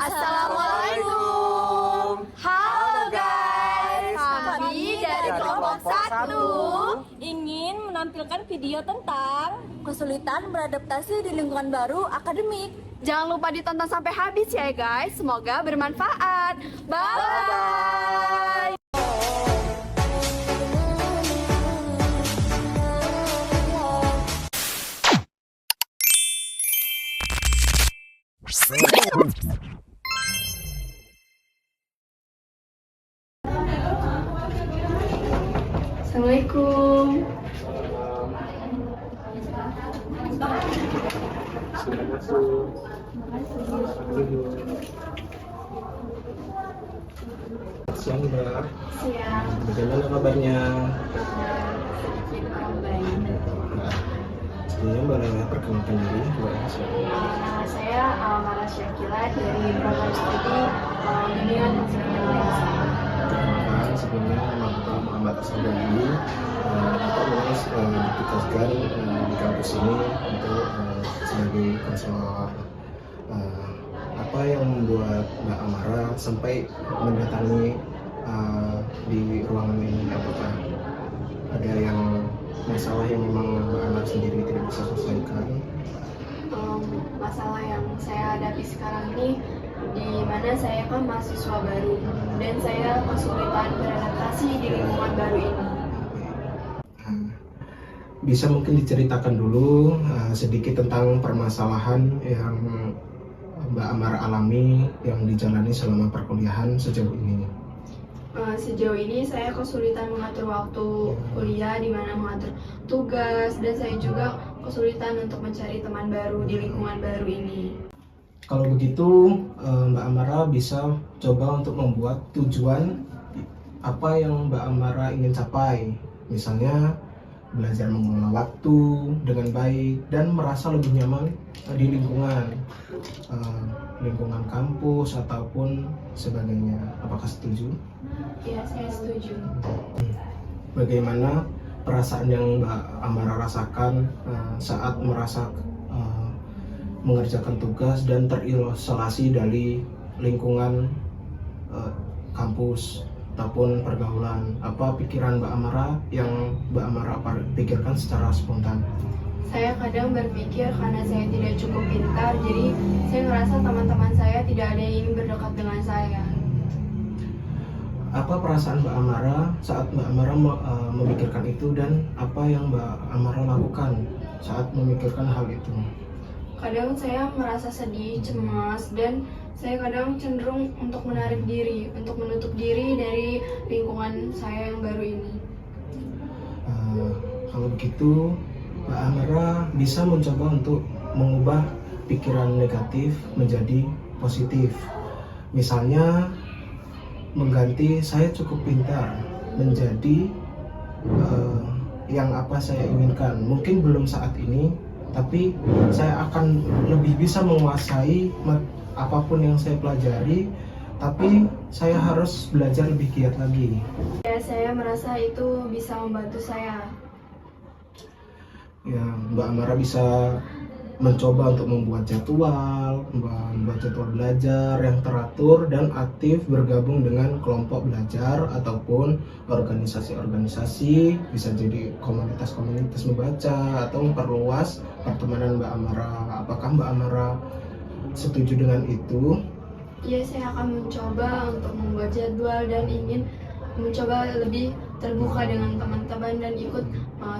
Assalamualaikum. Halo guys, kami dari kelompok 1 ingin menampilkan video tentang kesulitan beradaptasi di lingkungan baru akademik. Jangan lupa ditonton sampai habis ya guys. Semoga bermanfaat. Bye. Assalamualaikum. Siang Mbak. Siang. Bagaimana kabarnya? Sedikit kurang baik. Sebelumnya boleh perkenalkan diri Mbak? Nama saya Almara Syakila dari program studi bimbingan konseling desa. Perkenalkan sebelumnya nama aku Muhammad Asabandi. Kita ditugaskan di kampus ini untuk sebagai konselor. Apa yang membuat Mbak Amara sampai mendatangi di ruangan ini? Apakah ada yang masalah yang memang Mbak Amara sendiri tidak bisa selesaikan? Masalah yang saya hadapi sekarang ini, di mana saya kan mahasiswa baru dan saya kesulitan beradaptasi di lingkungan baru ini. Bisa mungkin diceritakan dulu sedikit tentang permasalahan yang Mbak Amara alami yang dijalani selama perkuliahan sejauh ini. Sejauh ini saya kesulitan mengatur waktu kuliah, di mana mengatur tugas, dan saya juga kesulitan untuk mencari teman baru di lingkungan baru ini. Kalau begitu Mbak Amara bisa coba untuk membuat tujuan apa yang Mbak Amara ingin capai. Misalnya belajar mengelola waktu dengan baik dan merasa lebih nyaman di lingkungan kampus ataupun sebagainya. Apakah setuju? Ya, saya setuju. Bagaimana perasaan yang Mbak Amara rasakan saat merasa mengerjakan tugas dan terisolasi dari lingkungan kampus ataupun pergaulan? Apa pikiran Mbak Amara yang Mbak Amara pikirkan secara spontan? Saya kadang berpikir karena saya tidak cukup pintar, jadi saya merasa teman-teman saya tidak ada yang ingin berdekat dengan saya. Apa perasaan Mbak Amara saat Mbak Amara memikirkan itu, dan apa yang Mbak Amara lakukan saat memikirkan hal itu? Kadang saya merasa sedih, cemas, dan saya kadang cenderung untuk menarik diri, untuk menutup diri dari lingkungan saya yang baru ini. Kalau begitu, Mbak Amara bisa mencoba untuk mengubah pikiran negatif menjadi positif. Misalnya, mengganti saya cukup pintar menjadi yang apa saya inginkan. Mungkin belum saat ini, tapi saya akan lebih bisa menguasai apapun yang saya pelajari, tapi saya harus belajar lebih giat lagi. Ya, saya merasa itu bisa membantu saya. ya Mbak Amara bisa mencoba untuk membuat jadwal belajar yang teratur dan aktif, bergabung dengan kelompok belajar ataupun organisasi-organisasi, bisa jadi komunitas-komunitas membaca atau memperluas pertemanan Mbak Amara. Apakah Mbak Amara setuju dengan itu? Ya, saya akan mencoba untuk membuat jadwal dan ingin mencoba lebih terbuka dengan teman-teman dan ikut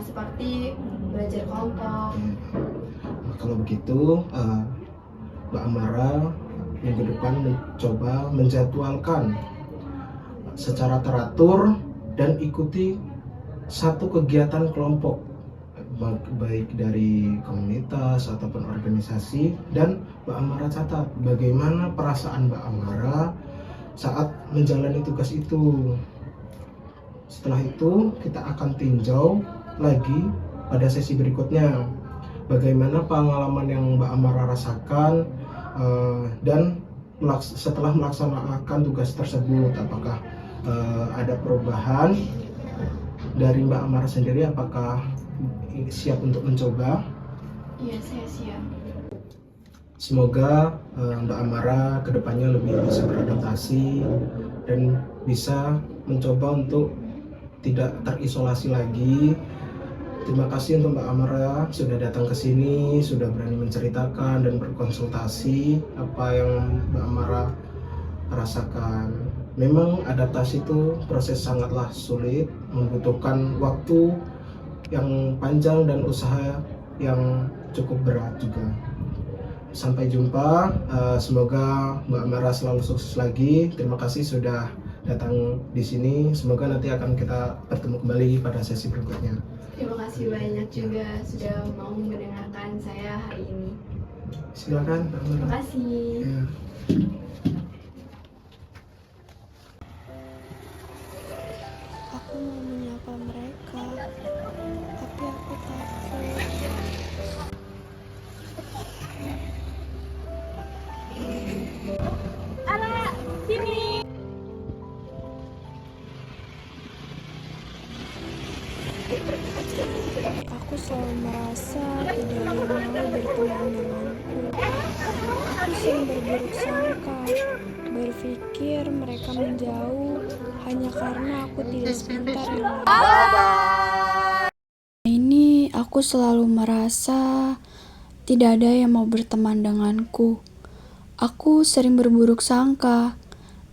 seperti belajar kelompok. Kalau begitu, Mbak Amara minggu depan mencoba menjadwalkan secara teratur dan ikuti satu kegiatan kelompok, baik dari komunitas ataupun organisasi, dan Mbak Amara catat bagaimana perasaan Mbak Amara saat menjalani tugas itu. Setelah itu kita akan tinjau lagi pada sesi berikutnya bagaimana pengalaman yang Mbak Amara rasakan, dan setelah melaksanakan tugas tersebut, apakah ada perubahan dari Mbak Amara sendiri, apakah siap untuk mencoba? Iya, saya siap. Semoga Mbak Amara kedepannya lebih bisa beradaptasi dan bisa mencoba untuk tidak terisolasi lagi. Terima kasih untuk Mbak Amara sudah datang ke sini, sudah berani menceritakan dan berkonsultasi apa yang Mbak Amara rasakan. Memang adaptasi itu proses sangatlah sulit, membutuhkan waktu yang panjang dan usaha yang cukup berat juga. Sampai jumpa, semoga Mbak Amara selalu sukses lagi. Terima kasih sudah datang di sini. Semoga nanti akan kita bertemu kembali pada sesi berikutnya. Terima kasih banyak juga sudah mau mendengarkan saya hari ini. Silakan, Mbak Amara. Terima kasih. Ya. Aku mau menyapa mereka, tapi aku takut. Ala, sini. Aku selalu merasa tidak ada yang mau berteman denganku. Aku sering berburuk sangka, berpikir mereka menjauh hanya karena aku tidak sepintar yang lain. Ini aku selalu merasa tidak ada yang mau berteman denganku. Aku sering berburuk sangka,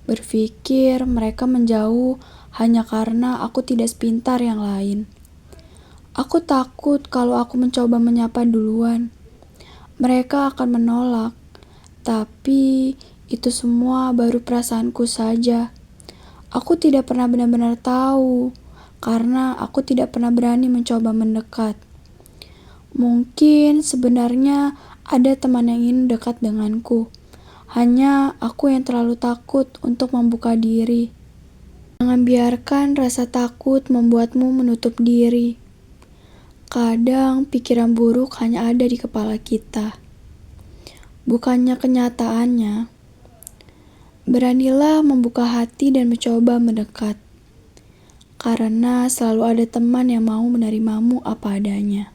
berpikir mereka menjauh hanya karena aku tidak sepintar yang lain. Aku takut kalau aku mencoba menyapa duluan, mereka akan menolak. Tapi itu semua baru perasaanku saja. Aku tidak pernah benar-benar tahu, karena aku tidak pernah berani mencoba mendekat. Mungkin sebenarnya ada teman yang ingin dekat denganku. Hanya aku yang terlalu takut untuk membuka diri. Jangan biarkan rasa takut membuatmu menutup diri. Kadang pikiran buruk hanya ada di kepala kita, bukannya kenyataannya. Beranilah membuka hati dan mencoba mendekat, karena selalu ada teman yang mau menerimamu apa adanya.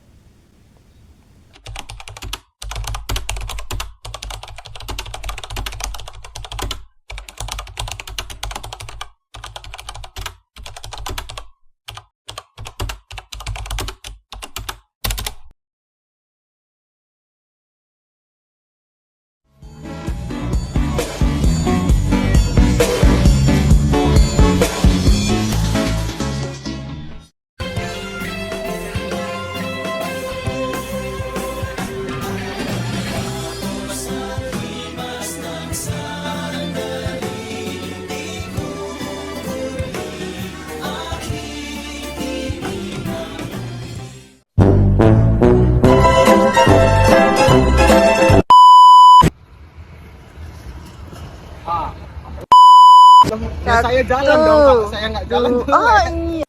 Ya, saya jalan dong, kalau saya nggak jalan dulu. Oh iya.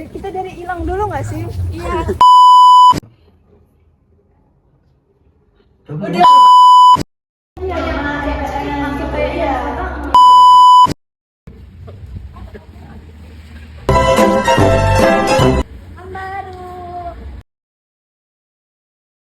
Kita dari hilang dulu nggak sih? Iya. Udah.